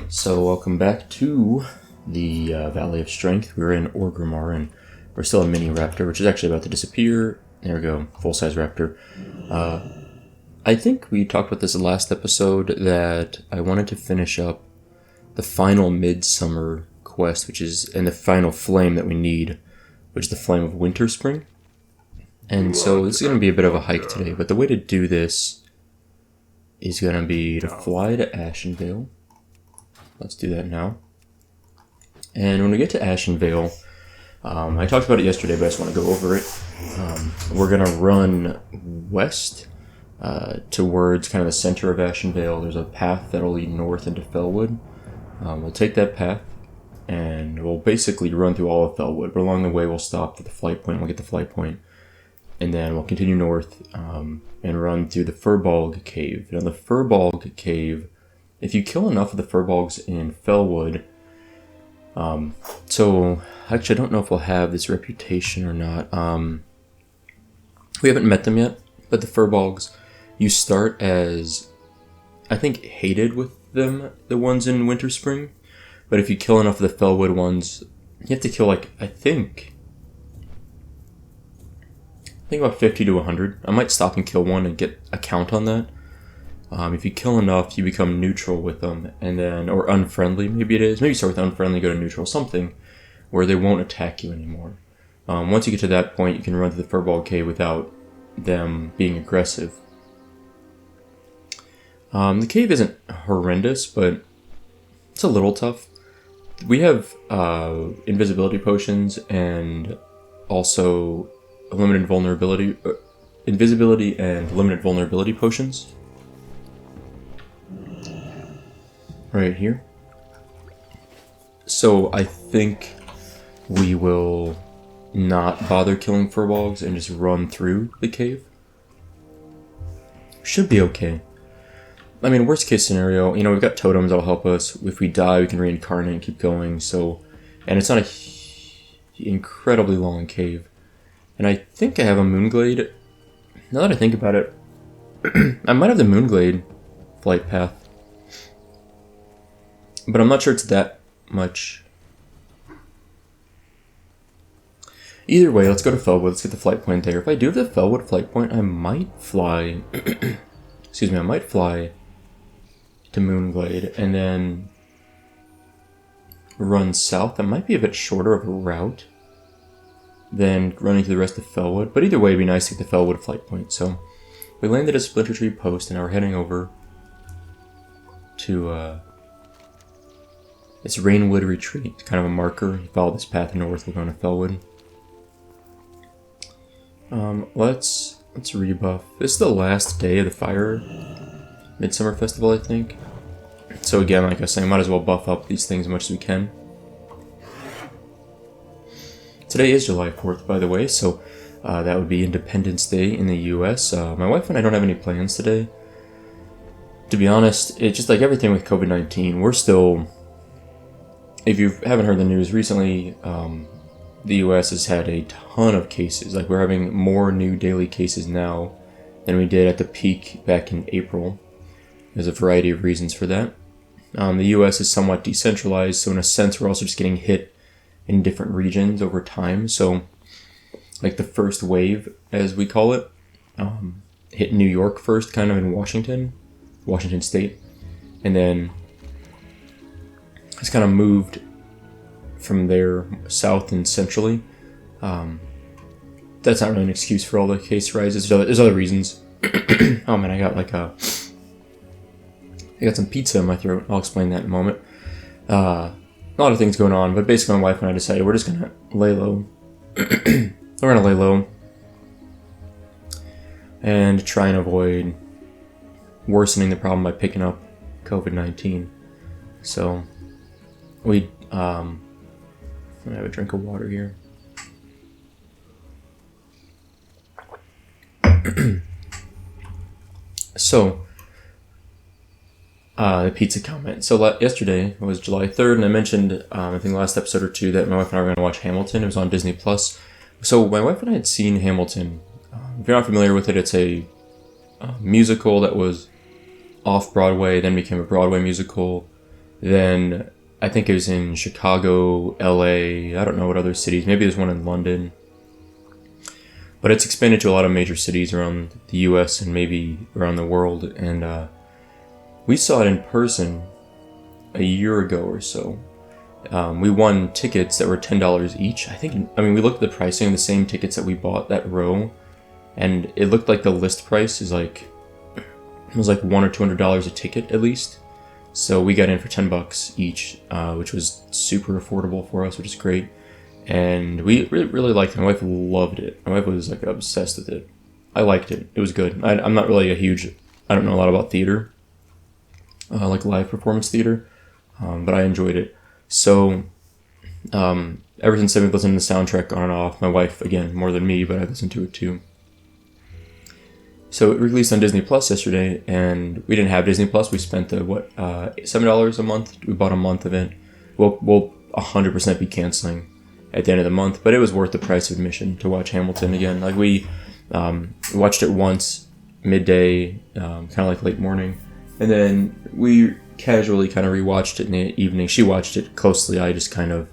So welcome back to the Valley of Strength. We're in Orgrimmar and we're still a mini raptor, which is actually about to disappear. There we go, full-size raptor. I think we talked about this in the last episode that I wanted to finish up the final midsummer quest, which is, and the final flame that we need, which is the flame of Winterspring. And so this is going to be a bit of a hike today, but the way to do this is going to be to fly to Ashenvale. Let's do that now. And when we get to Ashenvale, I talked about it yesterday, but I just want to go over it. We're going to run west towards kind of the center of Ashenvale. There's a path that'll lead north into Felwood. We'll take that path, and we'll basically run through all of Felwood. But along the way, we'll stop at the flight point. We'll get the flight point, and then we'll continue north and run through the Furbolg cave. Now, the Furbolg cave, if you kill enough of the Furbolgs in Felwood, so actually I don't know if we'll have this reputation or not. We haven't met them yet, but the Furbolgs, you start as, I think, hated with them, the ones in Winterspring, but if you kill enough of the Felwood ones, you have to kill, like, I think about 50 to 100. I might stop and kill one and get a count on that. If you kill enough, you become neutral with them, and then, or unfriendly, maybe it is. Maybe start with unfriendly, go to neutral, something where they won't attack you anymore. Once you get to that point, you can run to the Furbolg cave without them being aggressive. The cave isn't horrendous, but it's a little tough. We have invisibility potions and also limited vulnerability, invisibility and limited vulnerability potions. Right here. So I think we will not bother killing Furbolgs and just run through the cave. Should be okay. I mean, worst case scenario, you know, we've got totems that'll help us. If we die, we can reincarnate and keep going. So, and it's not a incredibly long cave. And I think I have a Moonglade. Now that I think about it, I might have the Moonglade flight path. But I'm not sure it's that much. Either way, let's go to Felwood. Let's get the flight point there. If I do have the Felwood flight point, I might fly... excuse me, I might fly to Moonglade and then run south. That might be a bit shorter of a route than running to the rest of Felwood. But either way, it'd be nice to get the Felwood flight point. So we landed at Splinter Tree Post, and now we're heading over to... it's Rainwood Retreat. It's kind of a marker. You follow this path north, we're going to Felwood. Let's rebuff. This is the last day of the Fire Midsummer Festival, I think. So again, like I was saying, might as well buff up these things as much as we can. Today is July 4th, by the way, so that would be Independence Day in the US. My wife and I don't have any plans today. To be honest, it's just like everything with COVID-19, we're still... If you haven't heard the news recently, the US has had a ton of cases. Like, we're having more new daily cases now than we did at the peak back in April. There's a variety of reasons for that. The US is somewhat decentralized, so in a sense we're also just getting hit in different regions over time. So, like the first wave, as we call it, hit New York first, kind of in Washington State, and then it's kind of moved from there south and centrally. That's not really an excuse for all the case rises. There's other reasons. Oh man, I got some pizza in my throat. I'll explain that in a moment. A lot of things going on, but basically my wife and I decided we're just gonna lay low. We're gonna lay low and try and avoid worsening the problem by picking up COVID-19. So we I'm gonna have a drink of water here. So the pizza comment. So yesterday was July 3rd, and I mentioned I think last episode or two that my wife and I were going to watch Hamilton. It was on Disney Plus. So my wife and I had seen Hamilton. If you're not familiar with it, it's a musical that was off Broadway, then became a Broadway musical. Then I think it was in Chicago, LA, I don't know what other cities. Maybe there's one in London. But it's expanded to a lot of major cities around the US and maybe around the world. And we saw it in person a year ago or so. We won tickets that were $10 each. I mean, we looked at the pricing of the same tickets that we bought that row, and it looked like the list price is like, it was like $100 or $200 a ticket at least. So we got in for $10 each, which was super affordable for us, which is great. And we really liked it. My wife loved it. My wife was like obsessed with it. I liked it. It was good. I'm not really I don't know a lot about theater, like live performance theater, but I enjoyed it. So, ever since I've been listening to the soundtrack on and off, my wife, again, more than me, but I listened to it too. So it released on Disney Plus yesterday, and we didn't have Disney Plus. We spent $7 a month. We bought a month of it. We'll 100% be canceling at the end of the month, but it was worth the price of admission to watch Hamilton again. Like we watched it once, midday, kind of like late morning, and then we casually kind of rewatched it in the evening. She watched it closely. I just kind of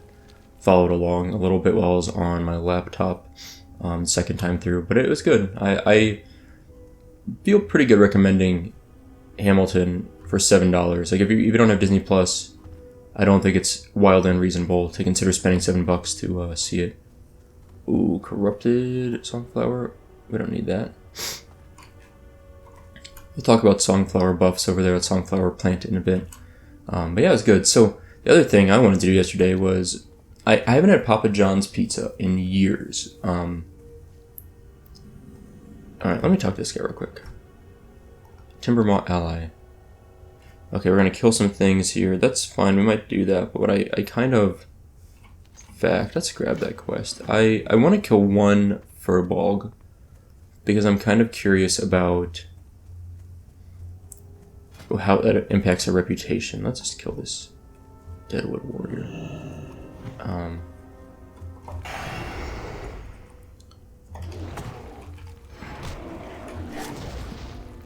followed along a little bit while I was on my laptop second time through, but it was good. I feel pretty good recommending Hamilton for $7. Like if you don't have Disney Plus, I don't think it's wildly unreasonable to consider spending $7 to see it. Ooh, corrupted Songflower. We don't need that. We'll talk about Songflower buffs over there at Songflower Plant in a bit. But yeah, it was good. So the other thing I wanted to do yesterday was, I haven't had Papa John's pizza in years. Alright, let me talk to this guy real quick. Timbermaw Ally. Okay, we're going to kill some things here. That's fine, we might do that. But what I kind of... In fact, let's grab that quest. I want to kill one Furbolg, because I'm kind of curious about how that impacts our reputation. Let's just kill this Deadwood Warrior.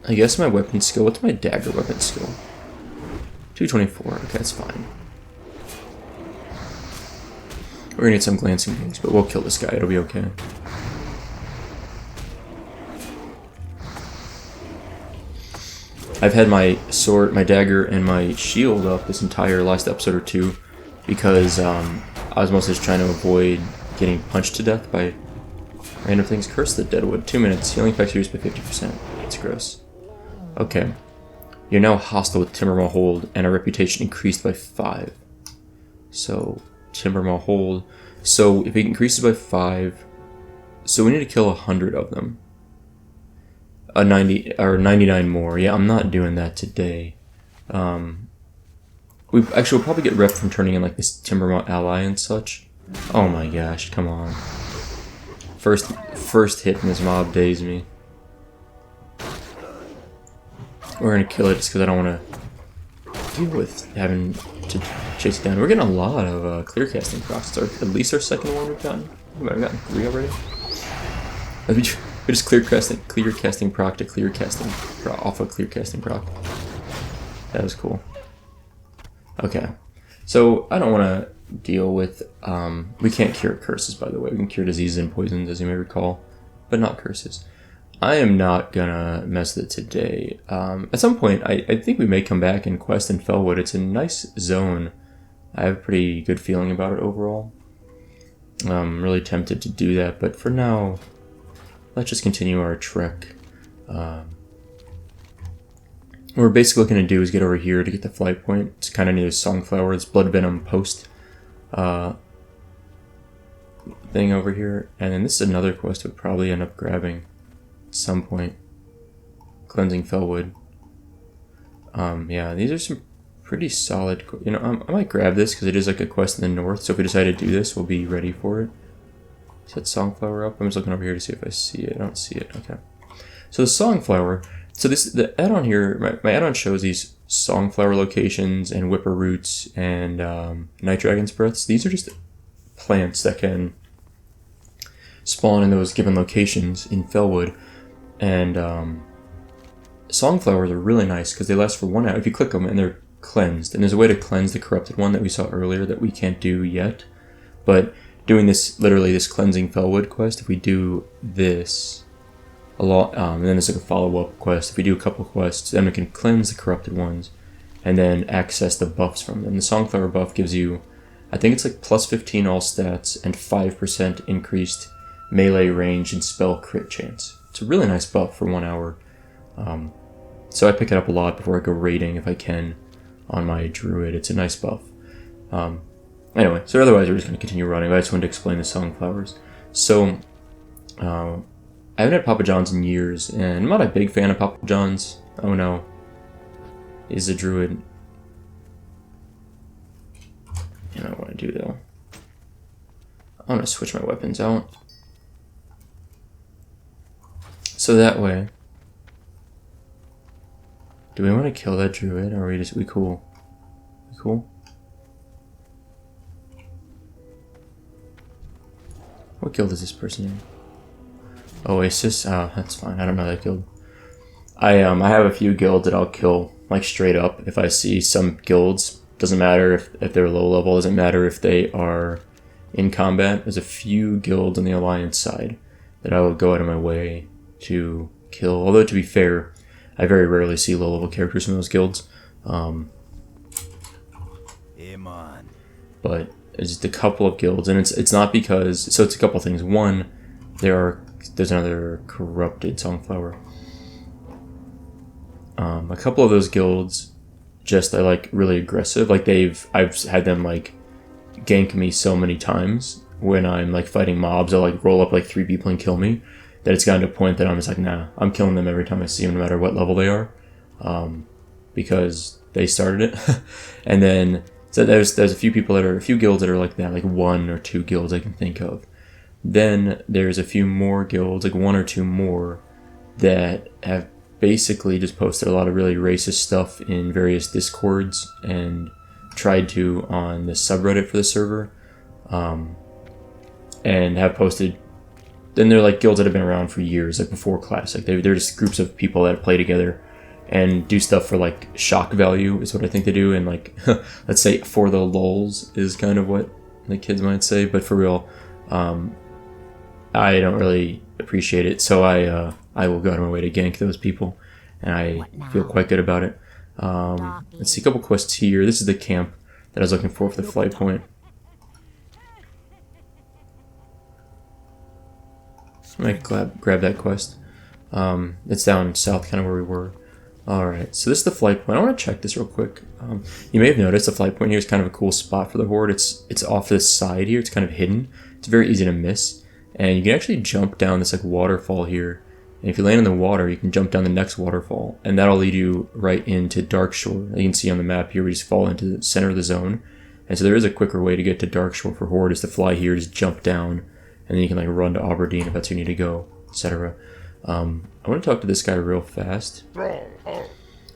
I guess my weapon skill, what's my dagger weapon skill? 224, okay, that's fine. We're gonna need some glancing things, but we'll kill this guy, it'll be okay. I've had my sword, my dagger, and my shield up this entire last episode or two because I was mostly just trying to avoid getting punched to death by random things. Curse the Deadwood. 2 minutes. Healing effects reduced by 50%. That's gross. Okay. You're now hostile with Timbermaw Hold, and our reputation increased by 5. So, Timbermaw Hold. So, if it increases by 5, so we need to kill 100 of them. 99 more. Yeah, I'm not doing that today. We'll probably get rep from turning in like this Timbermaw Ally and such. Oh my gosh, come on. First hit in this mob dazed me. We're gonna kill it just because I don't want to deal with having to chase it down. We're getting a lot of clear casting procs. At least our second one we've gotten. We might have gotten 3 already. We just clear casting proc to clear casting proc off of clear casting proc. That was cool. Okay, so I don't want to deal with. We can't cure curses, by the way. We can cure diseases and poisons, as you may recall, but not curses. I am not gonna mess with it today. At some point, I think we may come back and quest in Felwood. It's a nice zone. I have a pretty good feeling about it overall. I'm really tempted to do that, but for now, let's just continue our trek. What we're basically looking to do is get over here to get the flight point. It's kind of near the Songflower. It's Blood Venom post thing over here. And then this is another quest we'll probably end up grabbing at some point. Cleansing Felwood. Yeah, these are some pretty solid... You know, I might grab this because it is like a quest in the north. So if we decide to do this, we'll be ready for it. Set Songflower up. I'm just looking over here to see if I see it. I don't see it. Okay. So the Songflower... So the add-on here, my add-on shows these Songflower locations and Whipper Roots and Night Dragon's Breaths. These are just plants that can spawn in those given locations in Felwood. And Songflowers are really nice because they last for 1 hour. If you click them and they're cleansed. And there's a way to cleanse the corrupted one that we saw earlier that we can't do yet. But doing this, literally this cleansing Felwood quest, if we do this a lot, and then there's like a follow-up quest. If we do a couple quests, then we can cleanse the corrupted ones and then access the buffs from them. The Songflower buff gives you, I think it's like plus 15 all stats and 5% increased melee range and spell crit chance. It's a really nice buff for 1 hour. So I pick it up a lot before I go raiding if I can on my druid. It's a nice buff. Anyway, so otherwise we're just going to continue running, but I just wanted to explain the Songflowers. So, I haven't had Papa John's in years, and I'm not a big fan of Papa John's. Oh no. Is a druid. You know what I do though? I'm going to switch my weapons out. So that way. Do we want to kill that druid, or are we cool? We cool? What guild is this person in? Oasis? Oh, that's fine. I don't know that guild. I have a few guilds that I'll kill, like, straight up. If I see some guilds, doesn't matter if they're low level, doesn't matter if they are in combat. There's a few guilds on the Alliance side that I will go out of my way to kill. Although, to be fair, I very rarely see low level characters from those guilds. But it's just a couple of guilds, and it's not because, so it's a couple of things. One, there's another corrupted Songflower. A couple of those guilds just are like really aggressive. Like I've had them like gank me so many times when I'm like fighting mobs. They'll like roll up like 3 people and kill me. That it's gotten to a point that I'm just like, nah, I'm killing them every time I see them, no matter what level they are, because they started it. And then so there's a few guilds that are like that, like 1 or 2 guilds I can think of. Then there's a few more guilds, like 1 or 2 more, that have basically just posted a lot of really racist stuff in various discords and tried to on the subreddit for the server, and have posted. Then they're like guilds that have been around for years, like before Classic. They're just groups of people that play together and do stuff for like shock value is what I think they do, and like let's say for the lulz is kind of what the kids might say, but for real, I don't really appreciate it, so I will go out of my way to gank those people, and I feel quite good about it. Let's see a couple quests here. This is the camp that I was looking for the flight point. I might grab that quest. It's down south, kind of where we were. Alright, so this is the flight point. I want to check this real quick. You may have noticed the flight point here is kind of a cool spot for the horde. It's off to the side here. It's kind of hidden. It's very easy to miss. And you can actually jump down this like waterfall here. And if you land in the water, you can jump down the next waterfall. And that'll lead you right into Darkshore. You can see on the map here, we just fall into the center of the zone. And so there is a quicker way to get to Darkshore for horde, is to fly here, just jump down. And then you can like run to Aberdeen if that's where you need to go, etc. I want to talk to this guy real fast.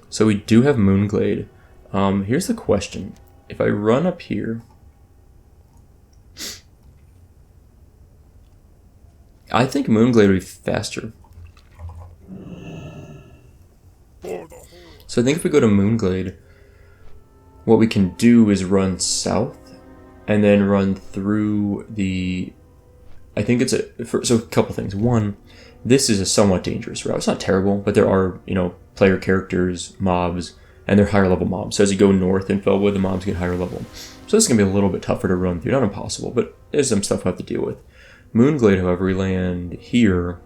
So we do have Moonglade. Here's the question. If I run up here, I think Moonglade would be faster. So I think if we go to Moonglade, what we can do is run south and then run through the... I think it's so a couple things. One, this is a somewhat dangerous route. It's not terrible, but there are, player characters, mobs, and they're higher level mobs. So as you go north in Felwood, the mobs get higher level. So this is going to be a little bit tougher to run through. Not impossible, but there's some stuff we have to deal with. Moonglade, however, we land here.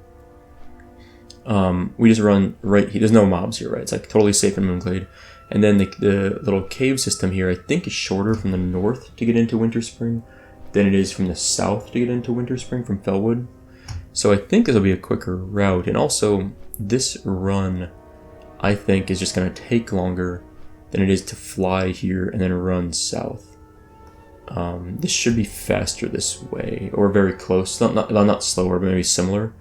We just run right here. There's no mobs here, right? It's like totally safe in Moonglade. And then the little cave system here, I think, is shorter from the north to get into Winterspring than it is from the south to get into Winterspring from Felwood. So I think this will be a quicker route. And also, this run, I think, is just going to take longer than it is to fly here and then run south. This should be faster this way, or very close. Not slower, but maybe similar.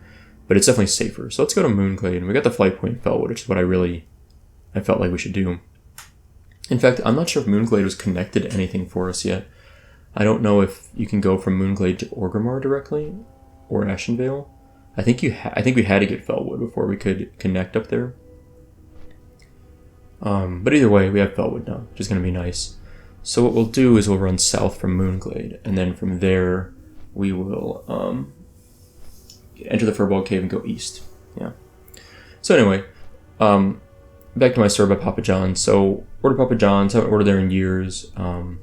But it's definitely safer. So let's go to Moonglade. And we got the flight point in Felwood, which is what I felt like we should do. In fact, I'm not sure if Moonglade was connected to anything for us yet. I don't know if you can go from Moonglade to Orgrimmar directly, or Ashenvale. I think we had to get Felwood before we could connect up there. But either way, we have Felwood now, which is going to be nice. So what we'll do is we'll run south from Moonglade, and then from there we will enter the Furbolg cave and go east. Yeah. So anyway, back to my story about Papa John's. So ordered Papa John's, haven't ordered there in years. My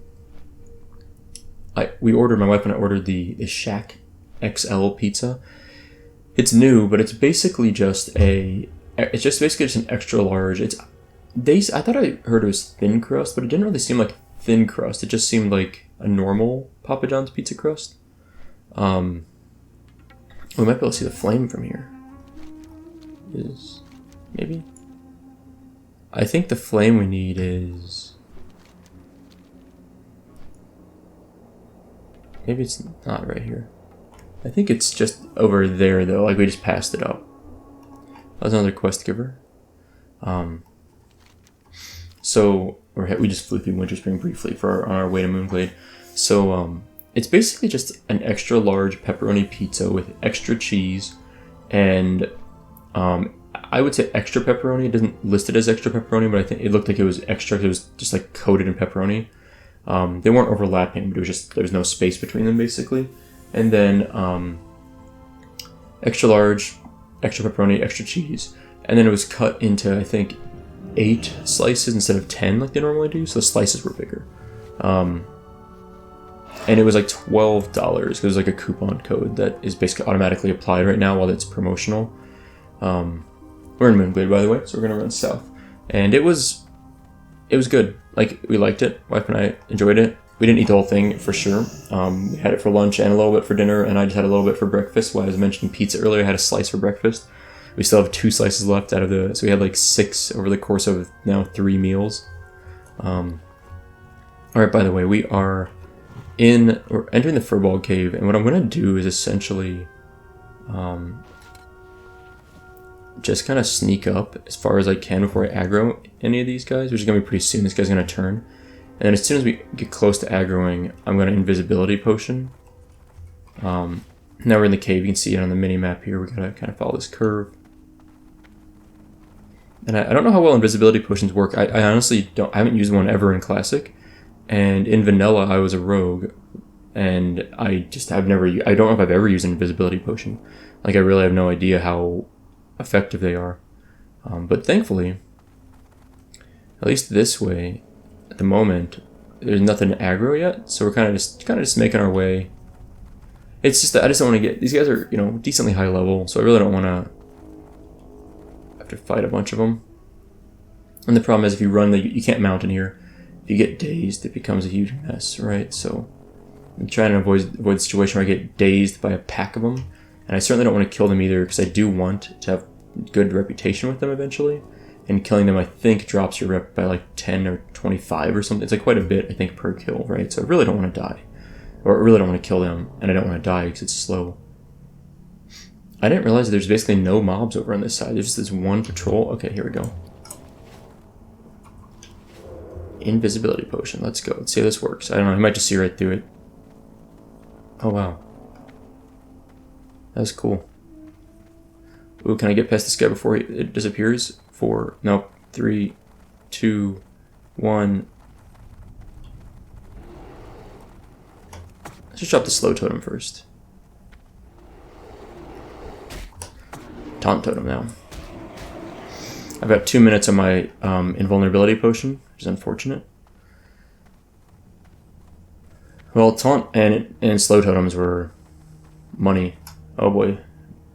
wife and I ordered the Shack XL pizza. It's new, but it's basically just an extra large. I thought I heard it was thin crust, but it didn't really seem like thin crust. It just seemed like a normal Papa John's pizza crust. We might be able to see the flame from here. Maybe? I think the flame we need is... Maybe it's not right here. I think it's just over there though, like we just passed it up. That was another quest giver. So we just flew through Winterspring briefly on our way to Moonglade. So it's basically just an extra large pepperoni pizza with extra cheese and I would say extra pepperoni. It doesn't list it as extra pepperoni, but I think it looked like it was extra because it was just like coated in pepperoni. They weren't overlapping, but it was just there was no space between them basically. And then extra large, extra pepperoni, extra cheese, and then it was cut into I think 8 slices instead of 10 like they normally do, so the slices were bigger. And it was like $12 because it was like a coupon code that is basically automatically applied right now while it's promotional. We're in Moonglade, by the way, so we're gonna run south, and it was good. Like we liked it. Wife and I enjoyed it. We didn't eat the whole thing for sure. We had it for lunch and a little bit for dinner, and I just had a little bit for breakfast. While I was mentioning pizza earlier, I had a slice for breakfast. We still have 2 slices left out of so we had like 6 over the course of now 3 meals. All right. By the way, we're entering the Furbolg cave, and what I'm gonna do is essentially, just kind of sneak up as far as I can before I aggro any of these guys, which is going to be pretty soon. This guy's going to turn. And then as soon as we get close to aggroing, I'm going to invisibility potion. Now we're in the cave. You can see it on the mini map here. We got to kind of follow this curve. And I don't know how well invisibility potions work. I honestly I haven't used one ever in Classic. And in Vanilla, I was a rogue. And I don't know if I've ever used an invisibility potion. Like I really have no idea how effective they are, but thankfully, at least this way, at the moment, there's nothing to aggro yet. So we're kind of just making our way. It's just that I just don't want to get these guys are decently high level, so I really don't want to have to fight a bunch of them. And the problem is if you run you can't mount in here. If you get dazed, it becomes a huge mess, right? So I'm trying to avoid the situation where I get dazed by a pack of them. And I certainly don't want to kill them either because I do want to have good reputation with them eventually. And killing them, I think, drops your rep by like 10 or 25 or something. It's like quite a bit, I think, per kill, right? So I really don't want to die. Or I really don't want to kill them, and I don't want to die because it's slow. I didn't realize that there's basically no mobs over on this side. There's just this one patrol. Okay, here we go. Invisibility potion. Let's go. Let's see how this works. I don't know. I might just see right through it. Oh, wow. That's cool. Ooh, can I get past this guy before it disappears? 4, nope, 3, 2, 1. Let's just drop the slow totem first. Taunt totem now. I've got 2 minutes on my invulnerability potion, which is unfortunate. Well, taunt and slow totems were money. Oh boy.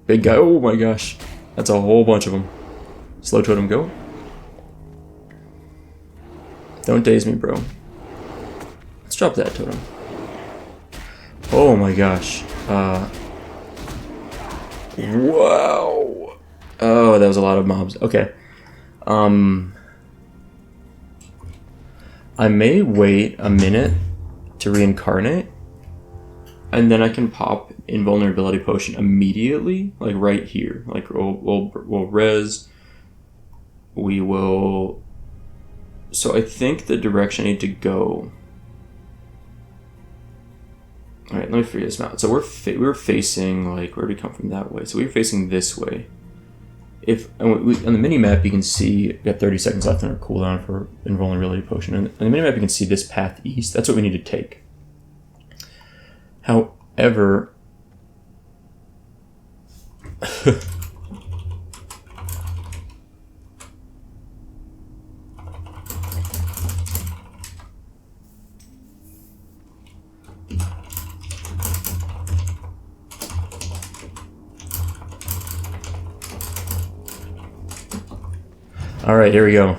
Big guy. Oh my gosh. That's a whole bunch of them. Slow totem, go. Don't daze me, bro. Let's drop that totem. Oh my gosh. Wow. Oh, that was a lot of mobs. Okay. I may wait a minute to reincarnate, and then I can pop invulnerability potion immediately, like right here. Like we'll res. We will. So I think the direction I need to go. All right, let me figure this out. So we were facing like where did we come from that way? So we were facing this way. if on the mini map you can see we got 30 seconds left on our cooldown for invulnerability potion, and on the mini map you can see this path east. That's what we need to take. However, all right, here we go.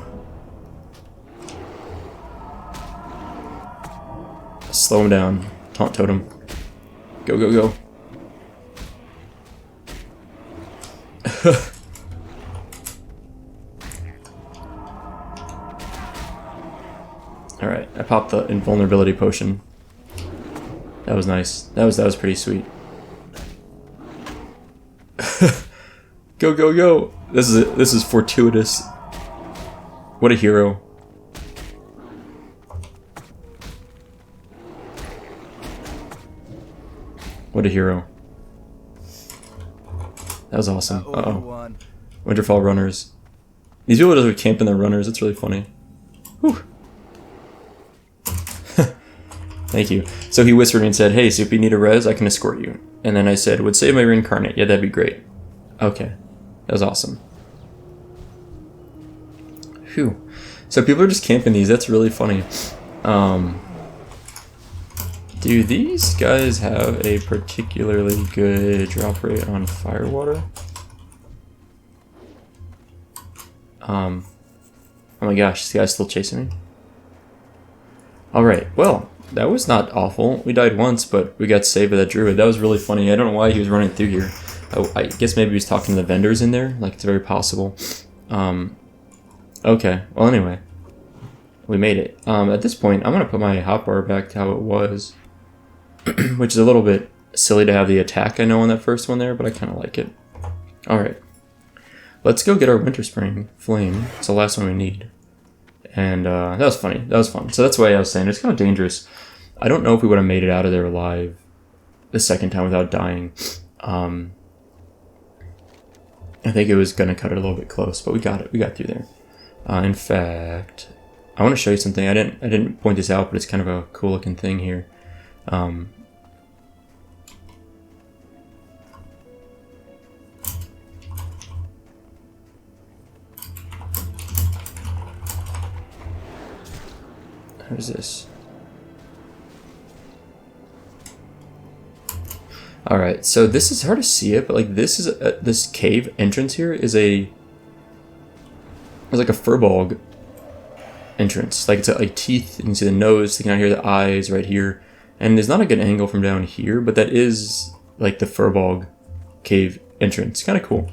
Slow him down. Taunt totem. Go, go, go. Alright, I popped the invulnerability potion. That was nice. That was pretty sweet. Go, go, go! This is fortuitous. What a hero. What a hero. That was awesome. Uh-oh. Winterfall runners. These people just camp in their runners. It's really funny. Whew. Thank you. So he whispered and said, "Hey, Soup, you need a res? I can escort you." And then I said, "Would save my reincarnate." Yeah, that'd be great. Okay. That was awesome. Phew. So people are just camping these. That's really funny. Do these guys have a particularly good drop rate on firewater? Oh my gosh, this guy's still chasing me. Alright, well, that was not awful. We died once, but we got saved by that druid. That was really funny. I don't know why he was running through here. I guess maybe he was talking to the vendors in there. Like, it's very possible. Okay, well anyway. We made it. At this point, I'm going to put my hotbar back to how it was. Which is a little bit silly to have the attack I know on that first one there, but I kind of like it. Alright. Let's go get our Winterspring flame. It's the last one we need. And that was funny. That was fun. So that's why I was saying it's kind of dangerous. I don't know if we would have made it out of there alive the second time without dying. I think it was going to cut it a little bit close, but we got it. We got through there. In fact, I want to show you something. I didn't point this out, but it's kind of a cool looking thing here. How's this? All right, so this is hard to see it, but like this is this cave entrance here is like a Furbolg entrance. Like it's like teeth. You can see the nose. You can hear the eyes right here. And there's not a good angle from down here, but that is like the Furbolg cave entrance. Kind of cool.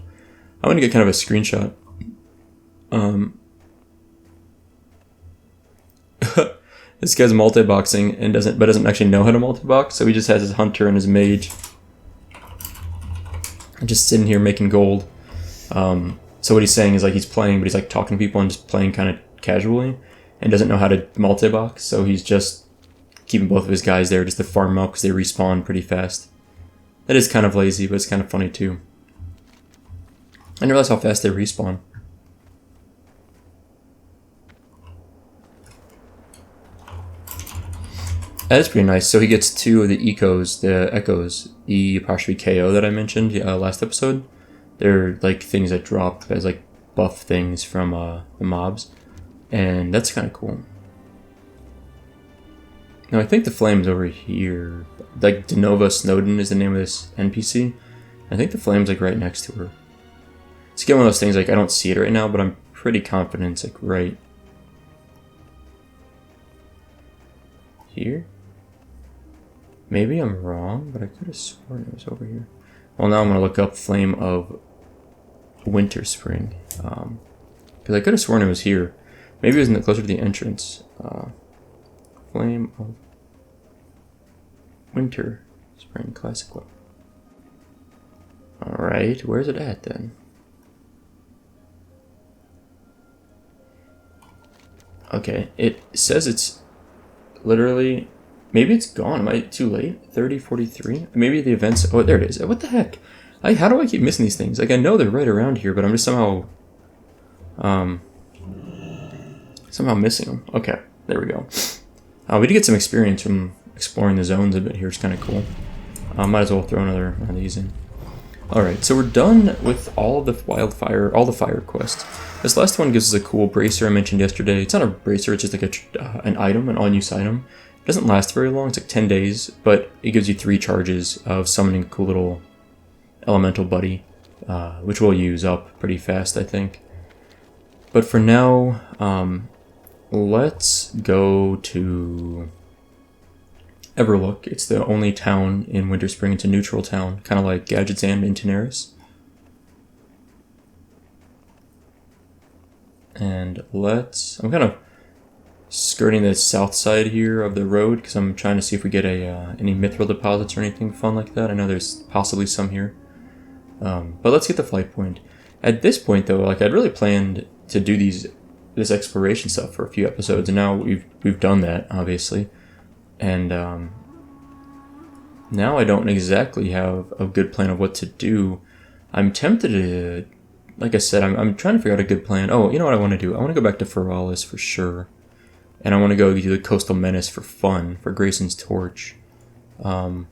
I'm gonna get kind of a screenshot. This guy's multi-boxing and doesn't actually know how to multi-box, so he just has his hunter and his mage. Just sitting here making gold. So what he's saying is like he's playing, but he's like talking to people and just playing kind of casually, and doesn't know how to multi-box, so he's just keeping both of his guys there just to farm them up because they respawn pretty fast. That is kind of lazy, but it's kind of funny too. I didn't realize how fast they respawn. That is pretty nice. So he gets 2 of the echoes, E'(KO that I mentioned last episode. They're like things that drop as like buff things from the mobs. And that's kind of cool. Now I think the flame's over here. Like Denova Snowden is the name of this NPC. I think the flame's like right next to her. It's again one of those things like I don't see it right now, but I'm pretty confident it's like right here. Maybe I'm wrong, but I could have sworn it was over here. Well, now I'm going to look up Flame of Winterspring. Because I could have sworn it was here. Maybe it was closer to the entrance. Flame of Winterspring Classic Club. Alright, where's it at then? Okay, it says it's literally... Maybe it's gone. Am I too late? 30:43? Maybe the event's... Oh, there it is. What the heck? How do I keep missing these things? Like, I know they're right around here, but I'm just somehow missing them. Okay, there we go. We did get some experience from exploring the zones a bit here. It's kind of cool. Might as well throw another one of these in. Alright, so we're done with all of the fire quests. This last one gives us a cool bracer I mentioned yesterday. It's not a bracer, it's just like an item, an all-use item. It doesn't last very long, it's like 10 days, but it gives you 3 charges of summoning a cool little elemental buddy, which we'll use up pretty fast, I think. But for now, let's go to Everlook. It's the only town in Winterspring. It's a neutral town, kind of like Gadgetzan in Tenaris. And I'm kind of skirting the south side here of the road because I'm trying to see if we get any mithril deposits or anything fun like that. I know there's possibly some here. But let's get the flight point. At this point, though, like I'd really planned to do this exploration stuff for a few episodes, and now we've done that, obviously. And now I don't exactly have a good plan of what to do. I'm tempted to, like I said, I'm trying to figure out a good plan. Oh, you know what I want to do? I want to go back to Furbolg for sure. And I want to go do the Coastal Menace for fun, for Grayson's Torch. Because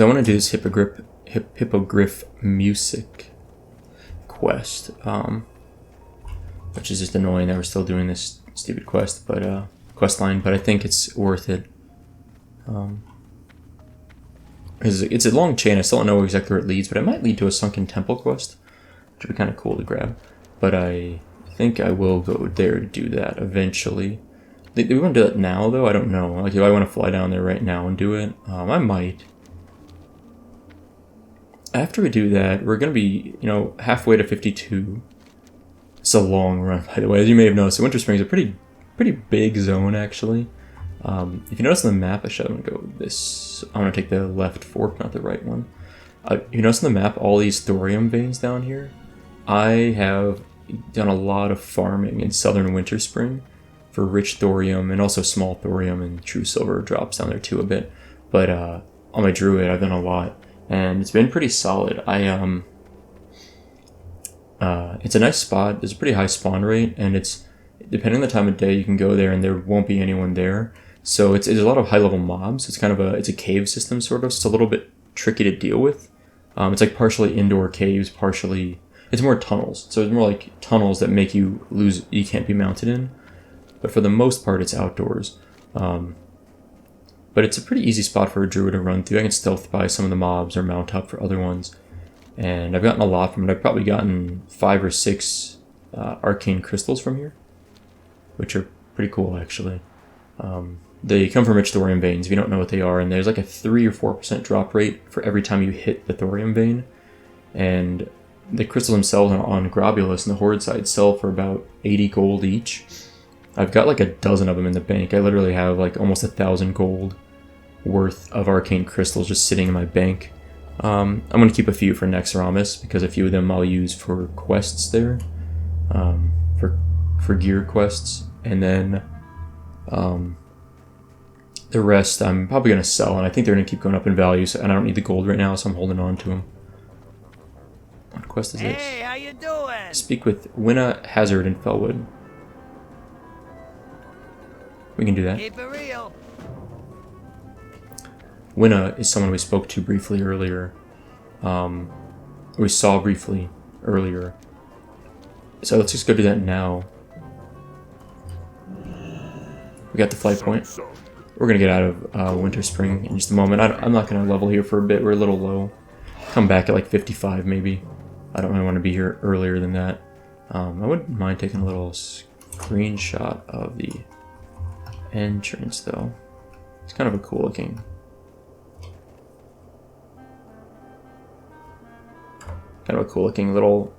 I want to do this Hippogriff Music quest. Which is just annoying that we're still doing this stupid quest, but quest line. But I think it's worth it. It's a long chain. I still don't know exactly where it leads, but it might lead to a Sunken Temple quest, which would be kind of cool to grab. But I think I will go there to do that eventually. Do we want to do that now, though? I don't know. Like, do I want to fly down there right now and do it? I might. After we do that, we're going to be, halfway to 52. It's a long run, by the way. As you may have noticed, Winterspring is a pretty big zone, actually. If you notice on the map, I'm going to go with this. I'm going to take the left fork, not the right one. If you notice on the map, all these thorium veins down here, I have done a lot of farming in southern Winterspring for rich thorium and also small thorium and true silver drops down there too a bit. But on my druid, I've done a lot, and it's been pretty solid. It's a nice spot. There's a pretty high spawn rate, and it's depending on the time of day you can go there and there won't be anyone there. So it's a lot of high level mobs. It's kind of it's a cave system sort of. So it's a little bit tricky to deal with. It's like partially indoor caves, partially it's more tunnels. So it's more like tunnels that make you can't be mounted in. But for the most part, it's outdoors. But it's a pretty easy spot for a druid to run through. I can stealth by some of the mobs or mount up for other ones. And I've gotten a lot from it. I've probably gotten 5 or 6 arcane crystals from here, which are pretty cool, actually. They come from rich thorium veins, if you don't know what they are, and there's like a 3 or 4% drop rate for every time you hit the thorium vein. And the crystals themselves on Grobulus and the Horde side sell for about 80 gold each. I've got like a dozen of them in the bank. I literally have like almost 1,000 gold worth of arcane crystals just sitting in my bank. I'm going to keep a few for Nexaramus, because a few of them I'll use for quests there, for gear quests, and then the rest I'm probably going to sell, and I think they're going to keep going up in value, and I don't need the gold right now, so I'm holding on to them. What quest is this? Hey, how you doing? Speak with Winna Hazard in Felwood. We can do that. Keep it real. Winna is someone we spoke to briefly earlier. We saw briefly earlier. So let's just go do that now. We got the flight point. We're going to get out of Winterspring in just a moment. I'm not going to level here for a bit. We're a little low. Come back at like 55 maybe. I don't really want to be here earlier than that. I wouldn't mind taking a little screenshot of the entrance though. It's kind of a cool looking. Kind of a cool looking little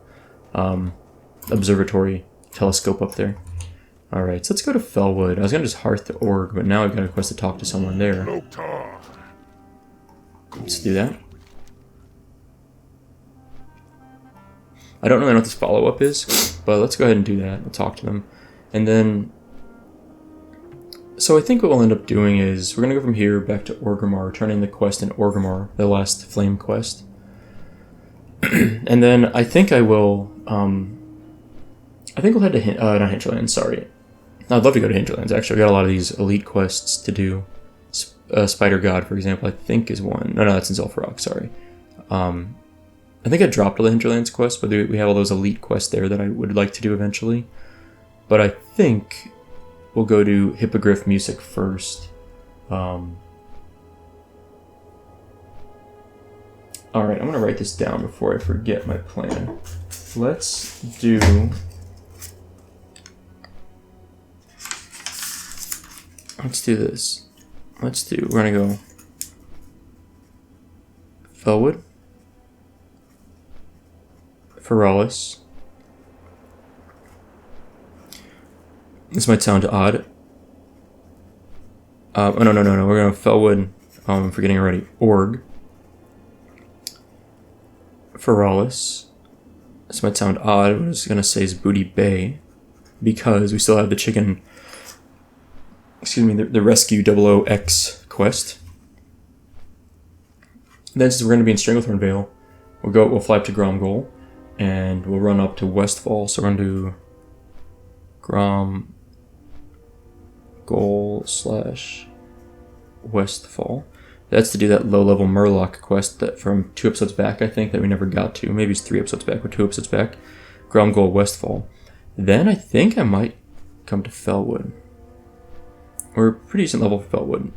observatory telescope up there. Alright, so let's go to Felwood. I was going to just hearth the org, but now I've got a quest to talk to someone there. Let's do that. I don't really know what this follow-up is, but let's go ahead and do that. We'll talk to them. And then So I think what we'll end up doing is we're going to go from here back to Orgrimmar, turning the quest in Orgrimmar, the last flame quest. And then I think I will, I think we'll head to, not Hinterlands, sorry. I'd love to go to Hinterlands, actually. I've got a lot of these elite quests to do. Spider God, for example, I think is one. No, that's in Zul'Farrak, sorry. I think I dropped all the Hinterlands quests, but we have all those elite quests there that I would like to do eventually. But I think we'll go to Hippogriff Music first. Alright, I'm going to write this down before I forget my plan. Let's do... Let's do this. We're going to go Felwood, Furbolg. This might sound odd. No. We're going to Felwood. I'm forgetting already. Furbolg. This might sound odd. What I was going to say is Booty Bay, because we still have the chicken. Excuse me, the Rescue 00X quest. Then, since we're going to be in Stranglethorn Vale, we'll fly up to Gromgol, and we'll run up to Westfall. So we're going to do Gromgol/Westfall. That's to do that low-level Murloc quest that from 2 episodes back, I think, that we never got to. Maybe it's 3 episodes back or 2 episodes back. Gromgol, Westfall. Then I think I might come to Felwood. We're pretty decent level for Felwood,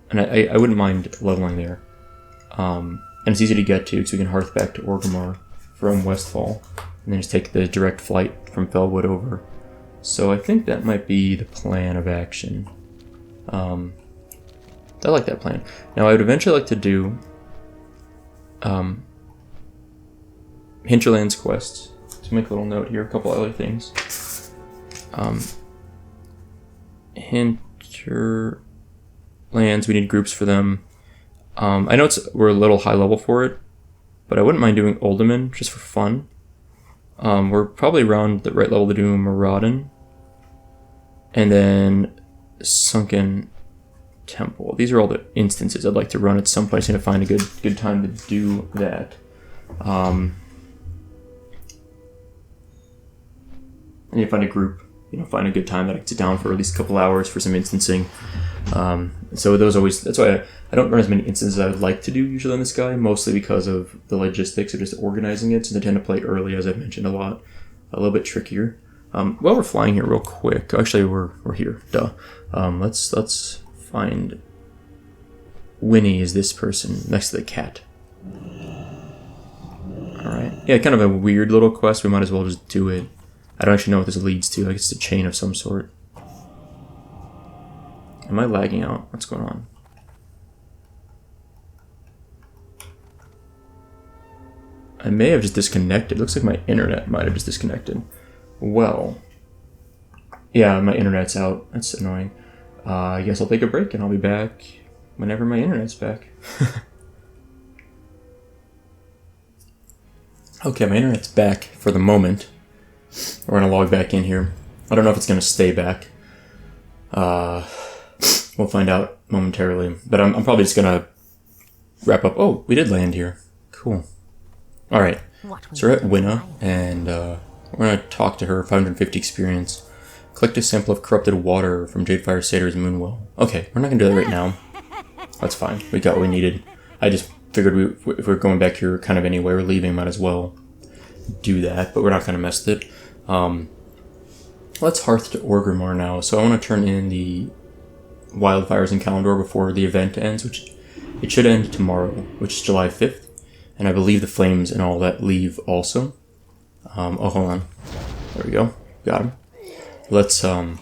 and I wouldn't mind leveling there. And it's easy to get to, so we can hearth back to Orgrimmar from Westfall, and then just take the direct flight from Felwood over. So I think that might be the plan of action. I like that plan. Now I would eventually like to do Hinterlands quests. To make a little note here, a couple other things. Hinterlands, we need groups for them. I know we're a little high level for it, but I wouldn't mind doing Uldaman just for fun. We're probably around the right level to do Maraudon. And then Sunken Temple. These are all the instances I'd like to run at some point. I need to find a good time to do that. I need to find a group, find a good time that I can sit down for at least a couple hours for some instancing. So that's why I don't run as many instances as I would like to do usually on this guy, mostly because of the logistics of just organizing it, since I tend to play early, as I've mentioned a little bit trickier. While we're flying here real quick, actually we're here, duh. Let's find Winnie is this person next to the cat. Alright. Yeah, kind of a weird little quest, we might as well just do it. I don't actually know what this leads to, I guess it's a chain of some sort. Am I lagging out? What's going on? I may have just disconnected. Looks like my internet might have just disconnected. Well, yeah, my internet's out. That's annoying. I guess I'll take a break and I'll be back whenever my internet's back. Okay, my internet's back for the moment. We're gonna log back in here. I don't know if it's gonna stay back. We'll find out momentarily. But I'm probably just gonna wrap up. Oh, we did land here. Cool. Alright, so we're at Winna, and we're going to talk to her, 550 experience. Collect a sample of corrupted water from Jadefire Satyr's Moonwell. Okay, we're not going to do that right now. That's fine, we got what we needed. I just figured if we're going back here kind of anyway, we're leaving, might as well do that, but we're not going to mess with it. Let's hearth to Orgrimmar now. So I want to turn in the wildfires in Kalimdor before the event ends, which it should end tomorrow, which is July 5th. And I believe the flames and all that leave also. Oh, hold on. There we go. Got him. Let's, so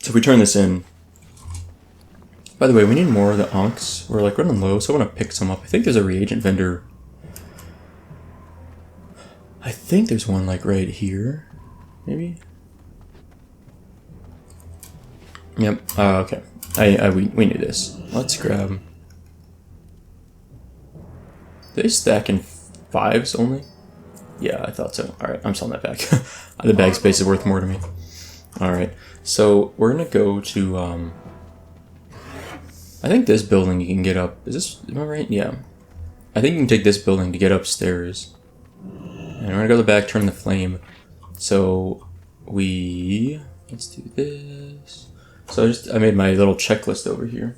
if we turn this in... By the way, we need more of the Ankhs. We're, running low, so I want to pick some up. I think there's a reagent vendor. I think there's one, right here. Maybe? Yep. Okay. We knew this. Let's grab... Do they stack in 5s only? Yeah, I thought so. Alright, I'm selling that back. The bag space is worth more to me. Alright, so we're gonna go to, I think this building you can get up. Is this, am I right? Yeah. I think you can take this building to get upstairs. And we're gonna go to the back, turn the flame. So let's do this. So I made my little checklist over here.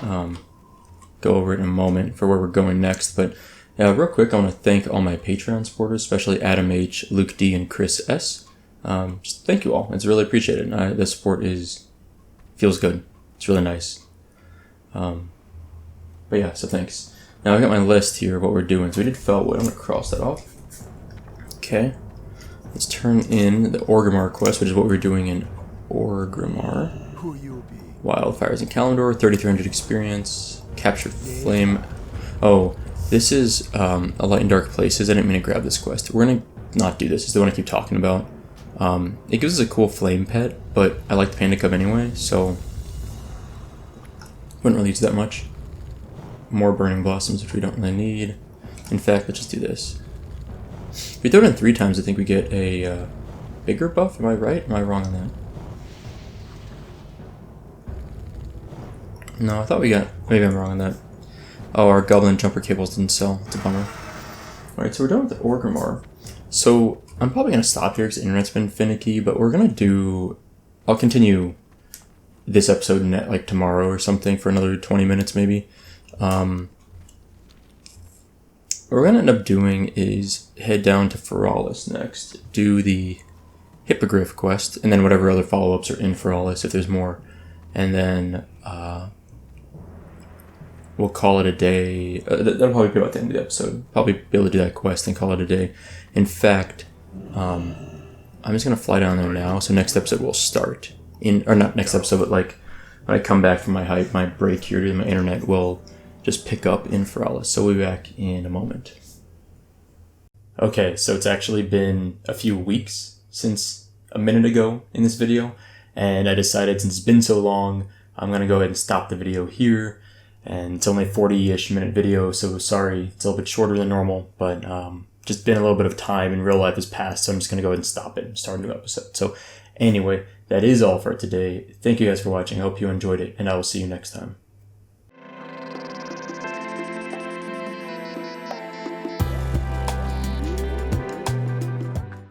Go over it in a moment for where we're going next. But real quick, I want to thank all my Patreon supporters, especially Adam H, Luke D, and Chris S. Just thank you all. It's really appreciated. The support feels good. It's really nice. But yeah, so thanks. Now I got my list here of what we're doing. So we did Felwood. I'm going to cross that off. Okay. Let's turn in the Orgrimmar quest, which is what we're doing in Orgrimmar. Wildfires in Kalimdor, 3,300 experience. Captured flame. Oh, this is a light and dark places. I didn't mean to grab this quest. We're going to not do this. This is the one I keep talking about. It gives us a cool flame pet, but I like the Panda Cub anyway, so wouldn't really use that much. More burning blossoms, which we don't really need. In fact, let's just do this. If we throw it in 3 times, I think we get a bigger buff. Am I right? Am I wrong on that? No, I thought we got... Maybe I'm wrong on that. Oh, our goblin jumper cables didn't sell. It's a bummer. Alright, so we're done with the Orgrimmar. So I'm probably going to stop here because the internet's been finicky, but we're going to do... I'll continue this episode like tomorrow or something for another 20 minutes maybe. What we're going to end up doing is head down to Furbolg next, do the Hippogriff quest, and then whatever other follow-ups are in Furbolg if there's more. And then we'll call it a day. That'll probably be about the end of the episode. Probably be able to do that quest and call it a day. In fact, I'm just going to fly down there now, so next episode will start. Or not next episode, but like when I come back from my break here to my internet will just pick up in Furbolg. So we'll be back in a moment. Okay, so it's actually been a few weeks since a minute ago in this video, and I decided since it's been so long, I'm going to go ahead and stop the video here. And it's only a 40-ish minute video, so sorry, it's a little bit shorter than normal, but just been a little bit of time and real life has passed, so I'm just going to go ahead and stop it and start a new episode. So anyway, that is all for today. Thank you guys for watching. I hope you enjoyed it, and I will see you next time.